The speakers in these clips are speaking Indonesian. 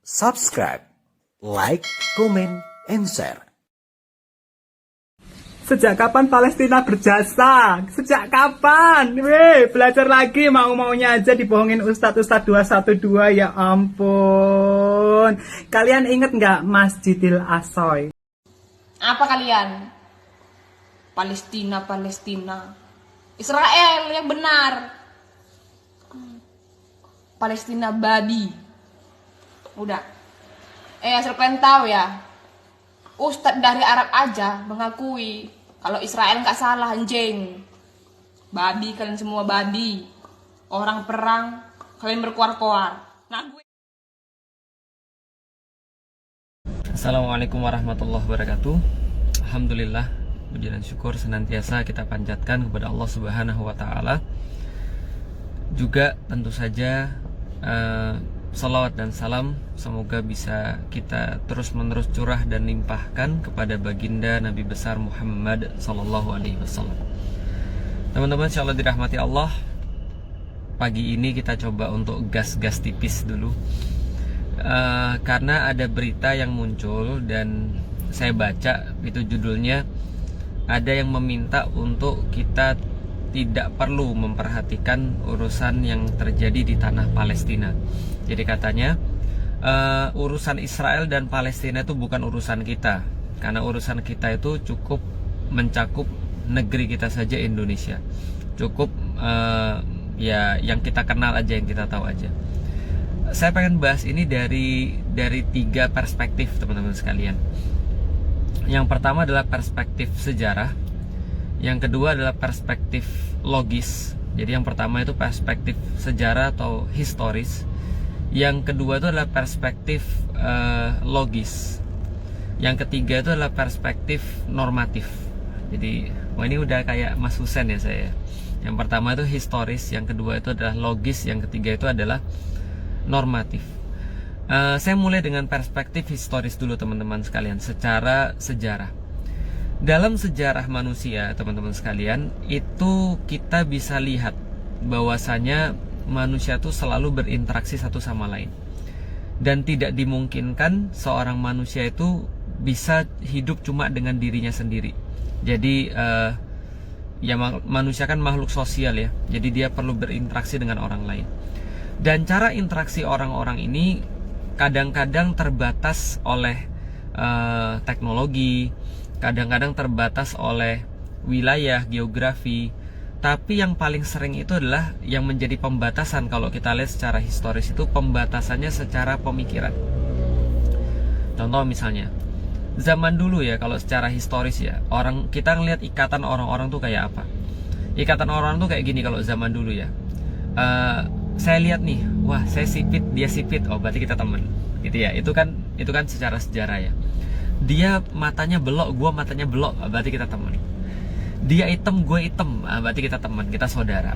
subscribe, like, comment, and share. Sejak kapan Palestina berjasa? Sejak kapan? Weh, belajar lagi mau-maunya aja dibohongin Ustadz 212, ya ampun. Kalian inget nggak Masjidil Aqsa? Apa kalian? Palestina, Palestina. Israel yang benar. Palestina babi. Udah. Asal kalian tahu ya, Ustadz dari Arab aja mengakui kalau Israel nggak salah, anjing. Babi kalian semua, babi. Orang perang, kalian berkuar-kuar. Nah gue. Assalamualaikum warahmatullahi wabarakatuh. Alhamdulillah, puji dan syukur senantiasa kita panjatkan kepada Allah Subhanahu wa taala. Juga tentu saja salawat dan salam semoga bisa kita terus menerus curah dan limpahkan kepada baginda Nabi besar Muhammad sallallahu alaihi wasallam. Teman-teman, insyaallah dirahmati Allah, pagi ini kita coba untuk gas-gas tipis dulu. Karena ada berita yang muncul dan saya baca, itu judulnya ada yang meminta untuk kita tidak perlu memperhatikan urusan yang terjadi di tanah Palestina. Jadi katanya urusan Israel dan Palestina itu bukan urusan kita, karena urusan kita itu cukup mencakup negeri kita saja, Indonesia. Cukup ya yang kita kenal aja, yang kita tahu aja. Saya pengen bahas ini dari 3 perspektif, teman-teman sekalian. Yang pertama adalah perspektif sejarah, yang kedua adalah perspektif logis. Jadi yang pertama itu perspektif sejarah atau historis, yang kedua itu adalah perspektif logis, yang ketiga itu adalah perspektif normatif. Jadi ini udah kayak Mas Husen ya saya. Yang pertama itu historis, yang kedua itu adalah logis, yang ketiga itu adalah normatif. Saya mulai dengan perspektif historis dulu, teman-teman sekalian, secara sejarah. Dalam sejarah manusia, teman-teman sekalian, itu kita bisa lihat bahwasanya manusia itu selalu berinteraksi satu sama lain, dan tidak dimungkinkan seorang manusia itu bisa hidup cuma dengan dirinya sendiri. Jadi ya manusia kan makhluk sosial ya, jadi dia perlu berinteraksi dengan orang lain. Dan cara interaksi orang-orang ini kadang-kadang terbatas oleh teknologi, kadang-kadang terbatas oleh wilayah, geografi. Tapi yang paling sering itu adalah yang menjadi pembatasan, kalau kita lihat secara historis itu pembatasannya secara pemikiran. Contoh misalnya, zaman dulu ya, kalau secara historis ya, kita ngelihat ikatan orang-orang tuh kayak apa. Ikatan orang tuh kayak gini kalau zaman dulu ya. Saya lihat nih, wah saya sipit, dia sipit, oh berarti kita temen, gitu ya. Itu kan secara sejarah ya. Dia matanya belok, gua matanya belok, berarti kita temen. Dia hitam, gue hitam, berarti kita teman, kita saudara.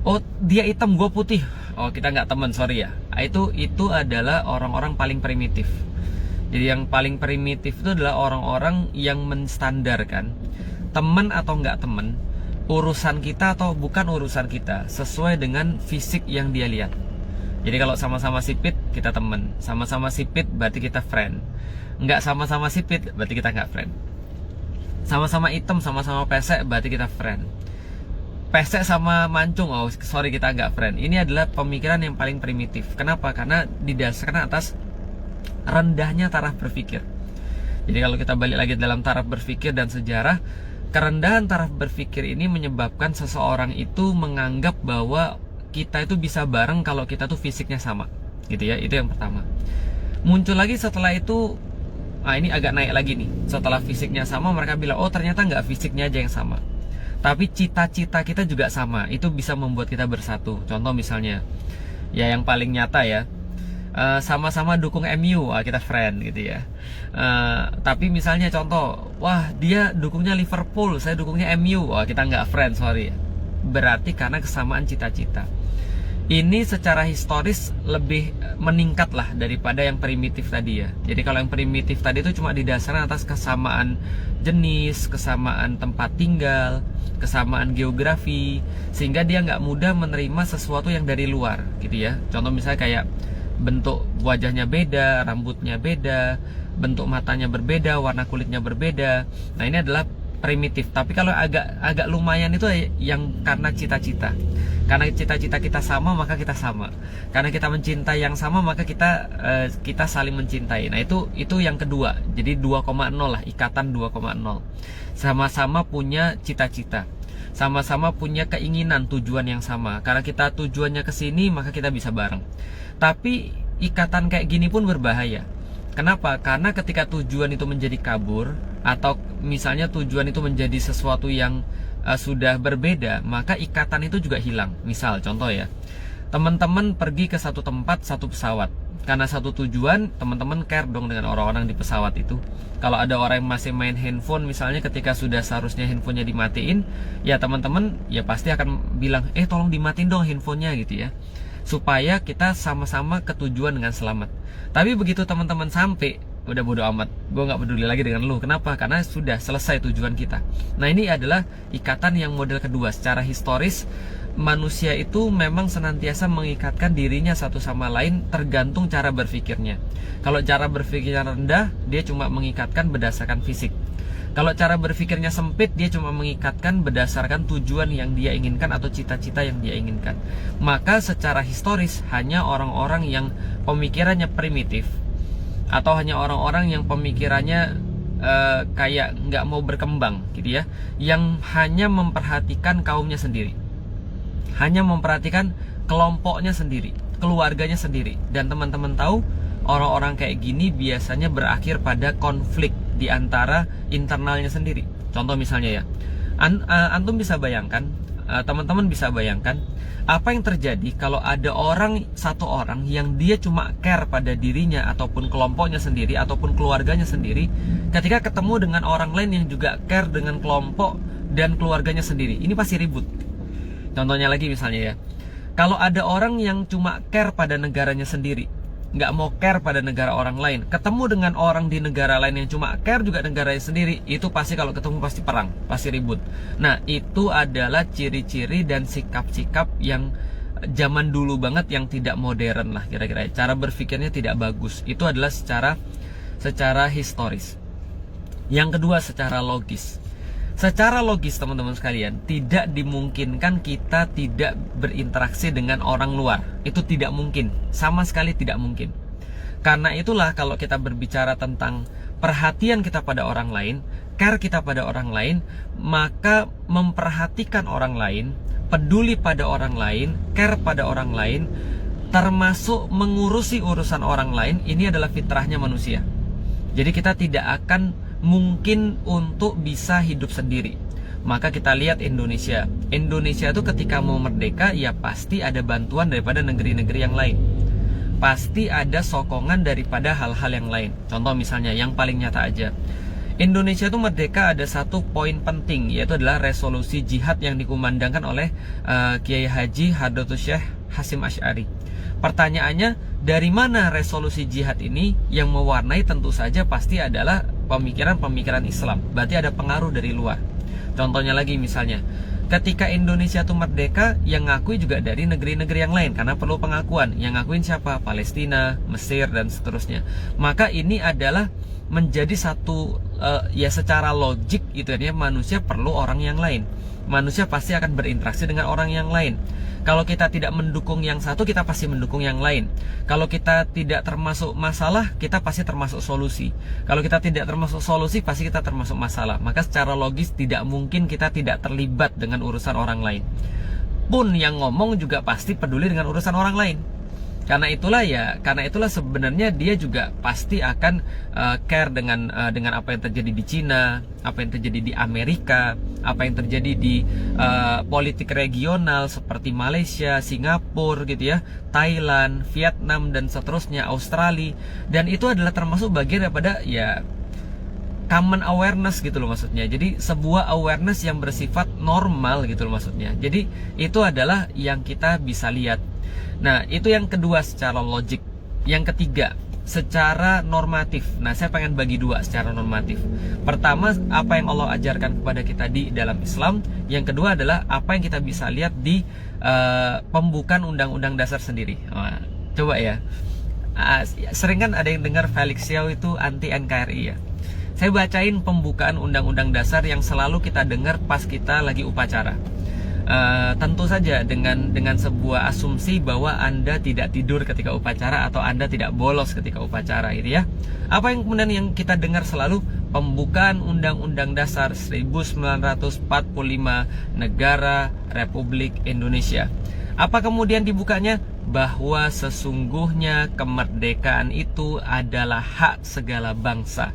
Oh, dia hitam, gue putih, oh kita nggak teman, sorry ya. Itu adalah orang-orang paling primitif. Jadi yang paling primitif itu adalah orang-orang yang menstandarkan teman atau nggak teman, urusan kita atau bukan urusan kita, sesuai dengan fisik yang dia lihat. Jadi kalau sama-sama sipit, kita teman. Sama-sama sipit, berarti kita friend. Nggak sama-sama sipit, berarti kita nggak friend. Sama-sama hitam, sama-sama pesek, berarti kita friend. Pesek sama mancung, oh sorry kita nggak friend. Ini adalah pemikiran yang paling primitif. Kenapa? Karena didasarkan atas rendahnya taraf berpikir. Jadi kalau kita balik lagi dalam taraf berpikir dan sejarah, kerendahan taraf berpikir ini menyebabkan seseorang itu menganggap bahwa kita itu bisa bareng kalau kita tuh fisiknya sama, gitu ya. Itu yang pertama. Muncul lagi setelah itu, ini agak naik lagi nih. Setelah fisiknya sama, mereka bilang, oh ternyata nggak fisiknya aja yang sama, tapi cita-cita kita juga sama. Itu bisa membuat kita bersatu. Contoh misalnya, ya yang paling nyata ya, sama-sama dukung MU, kita friend gitu ya. Tapi misalnya contoh, wah dia dukungnya Liverpool, saya dukungnya MU, kita nggak friend, sorry. Berarti karena kesamaan cita-cita. Ini secara historis lebih meningkat lah daripada yang primitif tadi ya. Jadi kalau yang primitif tadi itu cuma didasarkan atas kesamaan jenis, kesamaan tempat tinggal, kesamaan geografi, sehingga dia nggak mudah menerima sesuatu yang dari luar gitu ya. Contoh misalnya kayak bentuk wajahnya beda, rambutnya beda, bentuk matanya berbeda, warna kulitnya berbeda. Nah, ini adalah primitif. Tapi kalau agak lumayan itu yang karena cita-cita. Karena cita-cita kita sama, maka kita sama. Karena kita mencintai yang sama, maka kita saling mencintai. Nah, itu yang kedua. Jadi 2,0 lah, ikatan 2,0. Sama-sama punya cita-cita. Sama-sama punya keinginan, tujuan yang sama. Karena kita tujuannya ke sini, maka kita bisa bareng. Tapi ikatan kayak gini pun berbahaya. Kenapa? Karena ketika tujuan itu menjadi kabur, atau misalnya tujuan itu menjadi sesuatu yang sudah berbeda, maka ikatan itu juga hilang. Misal, contoh ya, teman-teman pergi ke satu tempat, satu pesawat. Karena satu tujuan, teman-teman care dong dengan orang-orang di pesawat itu. Kalau ada orang yang masih main handphone, misalnya ketika sudah seharusnya handphonenya dimatiin, ya teman-teman ya pasti akan bilang, tolong dimatiin dong handphonenya gitu ya. Supaya kita sama-sama ketujuan dengan selamat. Tapi begitu teman-teman sampai, udah bodo amat, gue nggak peduli lagi dengan lu. Kenapa? Karena sudah selesai tujuan kita. Nah, ini adalah ikatan yang model kedua. Secara historis, manusia itu memang senantiasa mengikatkan dirinya satu sama lain tergantung cara berpikirnya. Kalau cara berpikirnya rendah, dia cuma mengikatkan berdasarkan fisik. Kalau cara berpikirnya sempit, dia cuma mengikatkan berdasarkan tujuan yang dia inginkan atau cita-cita yang dia inginkan. Maka secara historis, hanya orang-orang yang pemikirannya primitif, atau hanya orang-orang yang pemikirannya kayak nggak mau berkembang gitu ya, yang hanya memperhatikan kaumnya sendiri, hanya memperhatikan kelompoknya sendiri, keluarganya sendiri. Dan teman-teman tahu, orang-orang kayak gini biasanya berakhir pada konflik di antara internalnya sendiri. Contoh misalnya ya, antum bisa bayangkan, teman-teman bisa bayangkan apa yang terjadi kalau ada satu orang yang dia cuma care pada dirinya ataupun kelompoknya sendiri ataupun keluarganya sendiri, ketika ketemu dengan orang lain yang juga care dengan kelompok dan keluarganya sendiri, ini pasti ribut. Contohnya lagi misalnya ya, kalau ada orang yang cuma care pada negaranya sendiri, nggak mau care pada negara orang lain, ketemu dengan orang di negara lain yang cuma care juga negaranya sendiri, itu pasti kalau ketemu pasti perang, pasti ribut. Nah, itu adalah ciri-ciri dan sikap-sikap yang zaman dulu banget, yang tidak modern lah kira-kira. Cara berpikirnya tidak bagus. Itu adalah secara historis. Yang kedua, secara logis. Secara logis teman-teman sekalian, tidak dimungkinkan kita tidak berinteraksi dengan orang luar. Itu tidak mungkin, sama sekali tidak mungkin. Karena itulah kalau kita berbicara tentang perhatian kita pada orang lain, care kita pada orang lain, maka memperhatikan orang lain, peduli pada orang lain, care pada orang lain, termasuk mengurusi urusan orang lain, ini adalah fitrahnya manusia. Jadi kita tidak akan mungkin untuk bisa hidup sendiri. Maka kita lihat Indonesia itu ketika mau merdeka, ya pasti ada bantuan daripada negeri-negeri yang lain, pasti ada sokongan daripada hal-hal yang lain. Contoh misalnya yang paling nyata aja, Indonesia itu merdeka ada satu poin penting, yaitu adalah resolusi jihad yang dikumandangkan oleh Kiai Haji Hadratus Syekh Hasyim Asy'ari. Pertanyaannya, dari mana resolusi jihad ini? Yang mewarnai tentu saja pasti adalah pemikiran-pemikiran Islam. Berarti ada pengaruh dari luar. Contohnya lagi misalnya, ketika Indonesia itu merdeka, yang ngakui juga dari negeri-negeri yang lain, karena perlu pengakuan. Yang ngakuin siapa? Palestina, Mesir, dan seterusnya. Maka ini adalah menjadi satu ya secara logik itu ya, manusia perlu orang yang lain. Manusia pasti akan berinteraksi dengan orang yang lain. Kalau kita tidak mendukung yang satu, kita pasti mendukung yang lain. Kalau kita tidak termasuk masalah, kita pasti termasuk solusi. Kalau kita tidak termasuk solusi, pasti kita termasuk masalah. Maka secara logis tidak mungkin kita tidak terlibat dengan urusan orang lain. Pun yang ngomong juga pasti peduli dengan urusan orang lain. Karena itulah sebenarnya dia juga pasti akan care dengan apa yang terjadi di Cina, apa yang terjadi di Amerika, apa yang terjadi di politik regional seperti Malaysia, Singapura gitu ya, Thailand, Vietnam, dan seterusnya, Australia. Dan itu adalah termasuk bagian daripada ya common awareness gitu loh maksudnya. Jadi sebuah awareness yang bersifat normal gitu loh maksudnya. Jadi itu adalah yang kita bisa lihat. Nah, itu yang kedua secara logik. Yang ketiga, secara normatif. Nah, saya pengen bagi dua secara normatif. Pertama, apa yang Allah ajarkan kepada kita di dalam Islam. Yang kedua adalah apa yang kita bisa lihat di pembukaan Undang-Undang Dasar sendiri. Nah, coba ya, Sering kan ada yang dengar Felix Xiao itu anti NKRI ya. Saya bacain pembukaan Undang-Undang Dasar yang selalu kita dengar pas kita lagi upacara. Tentu saja dengan sebuah asumsi bahwa Anda tidak tidur ketika upacara atau Anda tidak bolos ketika upacara gitu ya. Apa yang kemudian yang kita dengar selalu? Pembukaan Undang-Undang Dasar 1945 Negara Republik Indonesia. Apa kemudian dibukanya? Bahwa sesungguhnya kemerdekaan itu adalah hak segala bangsa.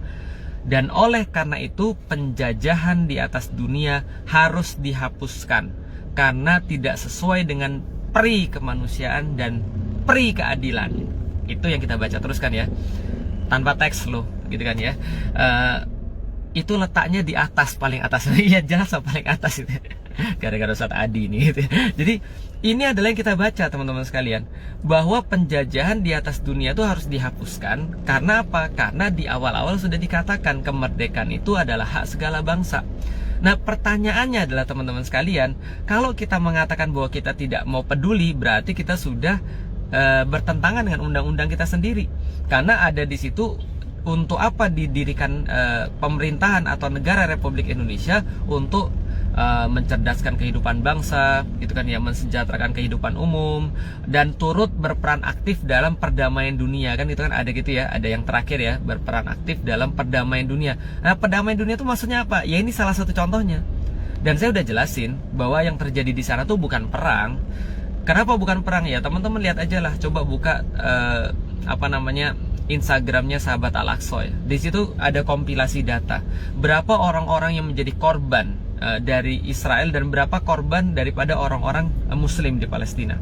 Dan oleh karena itu penjajahan di atas dunia harus dihapuskan karena tidak sesuai dengan pri kemanusiaan dan pri keadilan. Itu yang kita baca teruskan ya, tanpa teks loh, gitu kan ya. Itu letaknya di atas, paling atas. Iya jelas paling atas itu. Gara-gara Ustadz Adi ini gitu. Jadi ini adalah yang kita baca teman-teman sekalian, bahwa penjajahan di atas dunia itu harus dihapuskan. Karena apa? Karena di awal-awal sudah dikatakan kemerdekaan itu adalah hak segala bangsa. Nah pertanyaannya adalah teman-teman sekalian, kalau kita mengatakan bahwa kita tidak mau peduli, berarti kita sudah bertentangan dengan undang-undang kita sendiri. Karena ada di situ untuk apa didirikan pemerintahan atau negara Republik Indonesia, untuk mencerdaskan kehidupan bangsa, gitu kan ya, mensejahterakan kehidupan umum, dan turut berperan aktif dalam perdamaian dunia, kan itu kan ada gitu ya, ada yang terakhir ya, berperan aktif dalam perdamaian dunia. Nah perdamaian dunia itu maksudnya apa? Ya ini salah satu contohnya. Dan saya udah jelasin bahwa yang terjadi di sana tuh bukan perang. Kenapa bukan perang ya? Teman-teman lihat aja lah, coba buka Instagramnya Sahabat Al-Aqsa ya. Di situ ada kompilasi data berapa orang-orang yang menjadi korban dari Israel dan berapa korban daripada orang-orang Muslim di Palestina,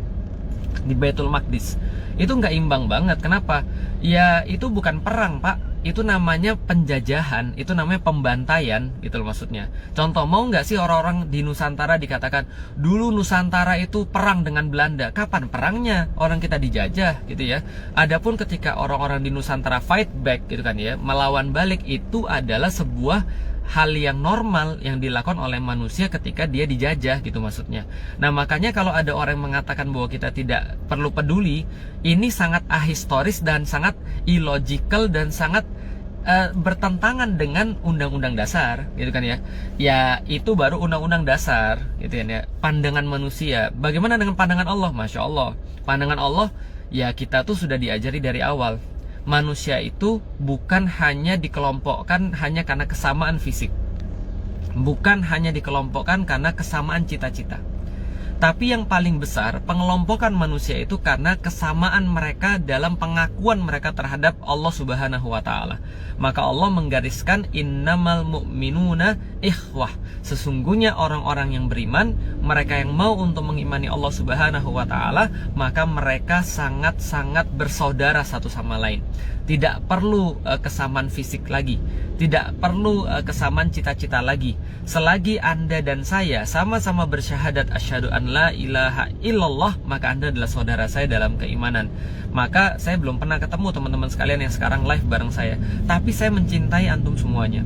di Baitul Maqdis. Itu nggak imbang banget. Kenapa? Ya itu bukan perang pak, itu namanya penjajahan, itu namanya pembantaian gitu loh maksudnya. Contoh, mau nggak sih orang-orang di Nusantara dikatakan dulu Nusantara itu perang dengan Belanda? Kapan perangnya? Orang kita dijajah gitu ya. Adapun ketika orang-orang di Nusantara fight back gitu kan ya, melawan balik, itu adalah sebuah hal yang normal yang dilakukan oleh manusia ketika dia dijajah gitu maksudnya. Nah makanya kalau ada orang yang mengatakan bahwa kita tidak perlu peduli, ini sangat ahistoris dan sangat illogical dan sangat bertentangan dengan undang-undang dasar gitu kan ya. Ya itu baru undang-undang dasar gitu kan ya, pandangan manusia. Bagaimana dengan pandangan Allah? Masya Allah, pandangan Allah ya kita tuh sudah diajari dari awal. Manusia itu bukan hanya dikelompokkan hanya karena kesamaan fisik, bukan hanya dikelompokkan karena kesamaan cita-cita, tapi yang paling besar pengelompokan manusia itu karena kesamaan mereka dalam pengakuan mereka terhadap Allah Subhanahu wa Ta'ala. Maka Allah menggariskan innamal mu'minuna ikhwah, sesungguhnya orang-orang yang beriman, mereka yang mau untuk mengimani Allah Subhanahu wa Ta'ala, maka mereka sangat-sangat bersaudara satu sama lain. Tidak perlu kesamaan fisik lagi, tidak perlu kesamaan cita-cita lagi. Selagi Anda dan saya sama-sama bersyahadat asyhadu an la ilaha illallah, maka Anda adalah saudara saya dalam keimanan. Maka saya belum pernah ketemu teman-teman sekalian yang sekarang live bareng saya, tapi saya mencintai antum semuanya.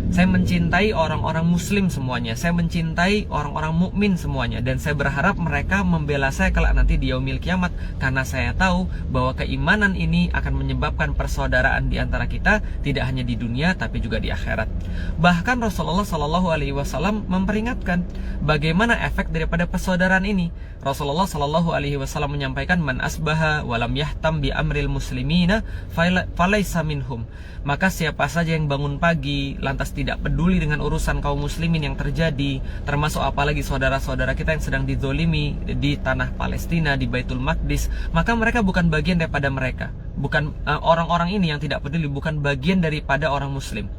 Saya mencintai orang-orang muslim semuanya, saya mencintai orang-orang mukmin semuanya, dan saya berharap mereka membela saya kelak nanti di yaumil kiamat, karena saya tahu bahwa keimanan ini akan menyebabkan persaudaraan di antara kita, tidak hanya di dunia tapi juga di akhirat. Bahkan Rasulullah Shallallahu Alaihi Wasallam memperingatkan bagaimana efek daripada persaudaraan ini. Rasulullah Shallallahu Alaihi Wasallam menyampaikan, man asbaha walam yahtam bi amril muslimina falaisa minhum. Maka siapa saja yang bangun pagi lantas tidak peduli dengan urusan kaum muslimin yang terjadi, termasuk apalagi saudara-saudara kita yang sedang dizolimi di tanah Palestina, di Baitul Maqdis, maka mereka bukan bagian daripada mereka. Bukan orang-orang ini yang tidak peduli, bukan bagian daripada orang muslim,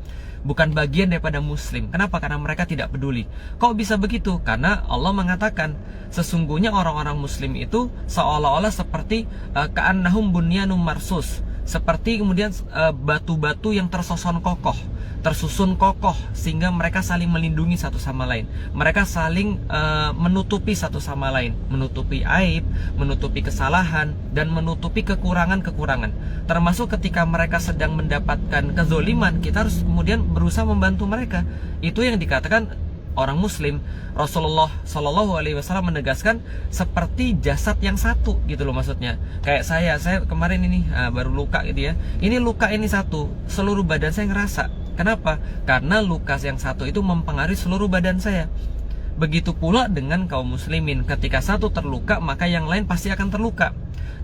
bukan bagian daripada muslim. Kenapa? Karena mereka tidak peduli. Kok bisa begitu? Karena Allah mengatakan sesungguhnya orang-orang muslim itu seolah-olah seperti ka'annahum bunyanum marsus, seperti kemudian batu-batu yang tersusun kokoh, sehingga mereka saling melindungi satu sama lain. Mereka saling menutupi satu sama lain, menutupi aib, menutupi kesalahan, dan menutupi kekurangan-kekurangan. Termasuk ketika mereka sedang mendapatkan kezoliman, kita harus kemudian berusaha membantu mereka. Itu yang dikatakan orang muslim, Rasulullah Shallallahu Alaihi Wasallam menegaskan seperti jasad yang satu gitu loh, maksudnya kayak saya kemarin ini baru luka gitu ya, ini luka ini satu, seluruh badan saya ngerasa. Kenapa? Karena luka yang satu itu mempengaruhi seluruh badan saya. Begitu pula dengan kaum muslimin, ketika satu terluka maka yang lain pasti akan terluka.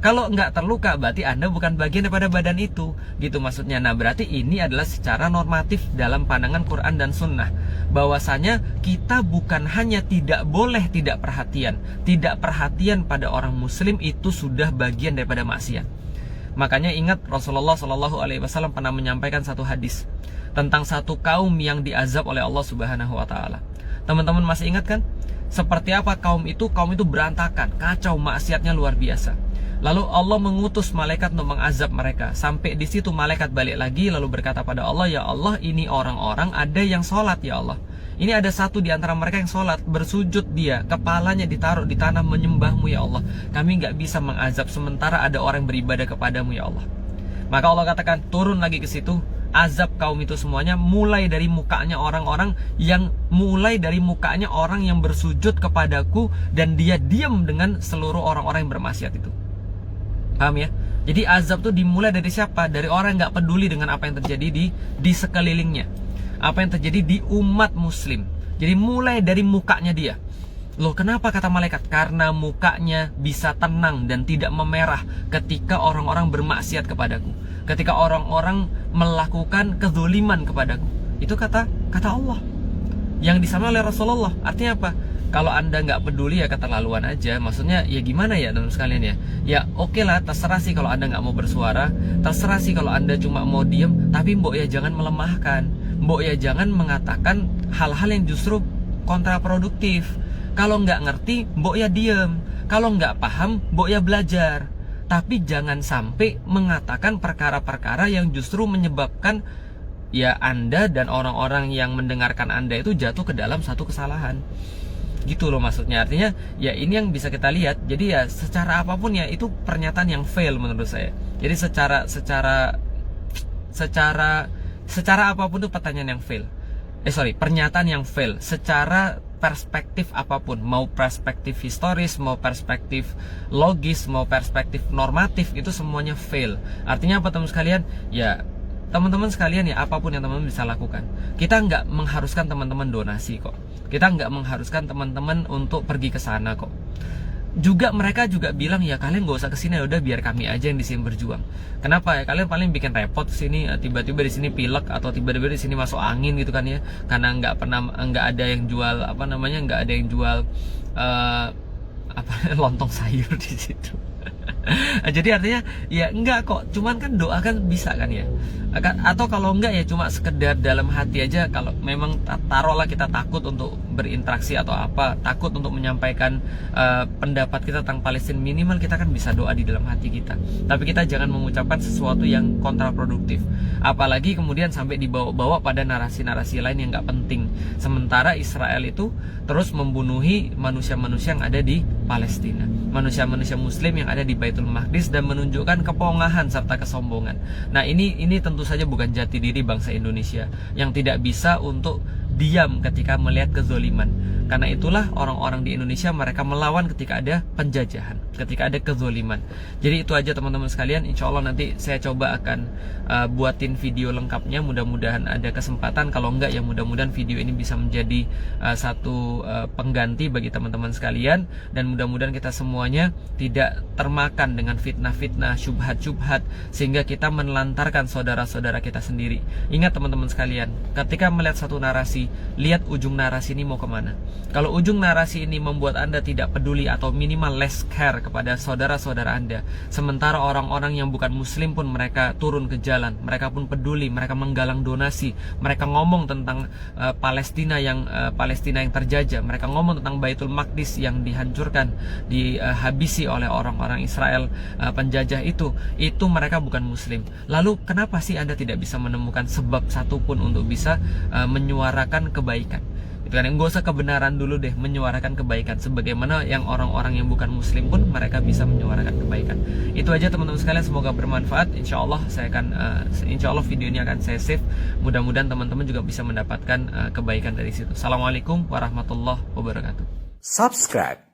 Kalau nggak terluka berarti Anda bukan bagian daripada badan itu, gitu maksudnya. Nah berarti ini adalah secara normatif dalam pandangan Quran dan Sunnah, bahwasanya kita bukan hanya tidak boleh tidak perhatian pada orang muslim itu sudah bagian daripada maksiat. Makanya ingat Rasulullah Shallallahu Alaihi Wasallam pernah menyampaikan satu hadis tentang satu kaum yang diazab oleh Allah Subhanahu Wa Taala. Teman-teman masih ingat kan? Seperti apa kaum itu? Kaum itu berantakan, kacau, maksiatnya luar biasa. Lalu Allah mengutus malaikat untuk mengazab mereka. Sampai di situ malaikat balik lagi lalu berkata pada Allah, ya Allah, ini orang-orang ada yang sholat ya Allah. Ini ada satu di antara mereka yang sholat, bersujud dia, kepalanya ditaruh di tanah menyembahmu ya Allah. Kami nggak bisa mengazab sementara ada orang yang beribadah kepadamu ya Allah. Maka Allah katakan, turun lagi ke situ, azab kaum itu semuanya, mulai dari mukanya orang yang bersujud kepadaku dan dia diam dengan seluruh orang-orang yang bermaksiat itu. Paham ya? Jadi azab tuh dimulai dari siapa? Dari orang yang nggak peduli dengan apa yang terjadi di sekelilingnya, apa yang terjadi di umat muslim. Jadi mulai dari mukanya dia. Loh kenapa kata malaikat? Karena mukanya bisa tenang dan tidak memerah ketika orang-orang bermaksiat kepadaku, ketika orang-orang melakukan kezoliman kepadaku. Itu kata Allah yang disampaikan oleh Rasulullah. Artinya apa? Kalau Anda nggak peduli ya keterlaluan aja. Maksudnya ya gimana ya teman sekalian ya. Ya oke lah, terserah sih kalau Anda nggak mau bersuara, terserah sih kalau Anda cuma mau diem. Tapi mbok ya jangan melemahkan, mbok ya jangan mengatakan hal-hal yang justru kontraproduktif. Kalau nggak ngerti, mbok ya diem. Kalau nggak paham, mbok ya belajar. Tapi jangan sampai mengatakan perkara-perkara yang justru menyebabkan ya Anda dan orang-orang yang mendengarkan Anda itu jatuh ke dalam satu kesalahan. Gitu loh maksudnya. Artinya ya ini yang bisa kita lihat. Jadi ya secara apapun ya itu pernyataan yang fail menurut saya. Jadi secara apapun itu pertanyaan yang fail. Pernyataan yang fail secara perspektif apapun, mau perspektif historis, mau perspektif logis, mau perspektif normatif, itu semuanya fail. Artinya apa teman sekalian? Ya teman-teman sekalian ya apapun yang teman-teman bisa lakukan. Kita nggak mengharuskan teman-teman donasi kok. Kita nggak mengharuskan teman-teman untuk pergi ke sana kok. Juga mereka juga bilang ya kalian nggak usah kesini, udah biar kami aja yang di sini berjuang. Kenapa ya? Kalian paling bikin repot sini, tiba-tiba di sini pilek atau tiba-tiba di sini masuk angin gitu kan ya? Karena nggak ada yang jual nggak ada yang jual lontong sayur di situ. Jadi artinya ya enggak kok, cuman kan doa kan bisa kan ya. Atau kalau enggak ya cuma sekedar dalam hati aja. Kalau memang taruhlah kita takut untuk berinteraksi atau apa, takut untuk menyampaikan pendapat kita tentang Palestina, minimal kita kan bisa doa di dalam hati kita. Tapi kita jangan mengucapkan sesuatu yang kontraproduktif, apalagi kemudian sampai dibawa-bawa pada narasi-narasi lain yang nggak penting. Sementara Israel itu terus membunuhi manusia-manusia yang ada di Palestina, manusia-manusia Muslim yang ada di Baitul Maqdis, dan menunjukkan kepongahan serta kesombongan. Nah ini tentu saja bukan jati diri bangsa Indonesia yang tidak bisa untuk diam ketika melihat kezoliman. Karena itulah orang-orang di Indonesia mereka melawan ketika ada penjajahan, ketika ada kezoliman. Jadi itu aja teman-teman sekalian. Insya Allah nanti saya coba akan buatin video lengkapnya. Mudah-mudahan ada kesempatan. Kalau enggak ya mudah-mudahan video ini bisa menjadi satu pengganti bagi teman-teman sekalian. Dan mudah-mudahan kita semuanya tidak termakan dengan fitnah-fitnah, syubhat-syubhat, sehingga kita menelantarkan saudara-saudara kita sendiri. Ingat teman-teman sekalian, ketika melihat satu narasi, lihat ujung narasi ini mau kemana. Kalau ujung narasi ini membuat Anda tidak peduli atau minimal less care kepada saudara-saudara Anda, sementara orang-orang yang bukan Muslim pun mereka turun ke jalan, mereka pun peduli, mereka menggalang donasi, mereka ngomong tentang Palestina yang terjajah, mereka ngomong tentang Baitul Maqdis yang dihancurkan, dihabisi oleh orang-orang Israel penjajah itu mereka bukan Muslim. Lalu kenapa sih Anda tidak bisa menemukan sebab satupun untuk bisa menyuarakan kebaikan? Itu kan, nggak usah kebenaran dulu deh, menyuarakan kebaikan. Sebagaimana yang orang-orang yang bukan muslim pun mereka bisa menyuarakan kebaikan. Itu aja teman-teman sekalian, semoga bermanfaat. Insya Allah insya Allah video ini akan saya save. Mudah-mudahan teman-teman juga bisa mendapatkan kebaikan dari situ. Assalamualaikum warahmatullahi wabarakatuh. Subscribe,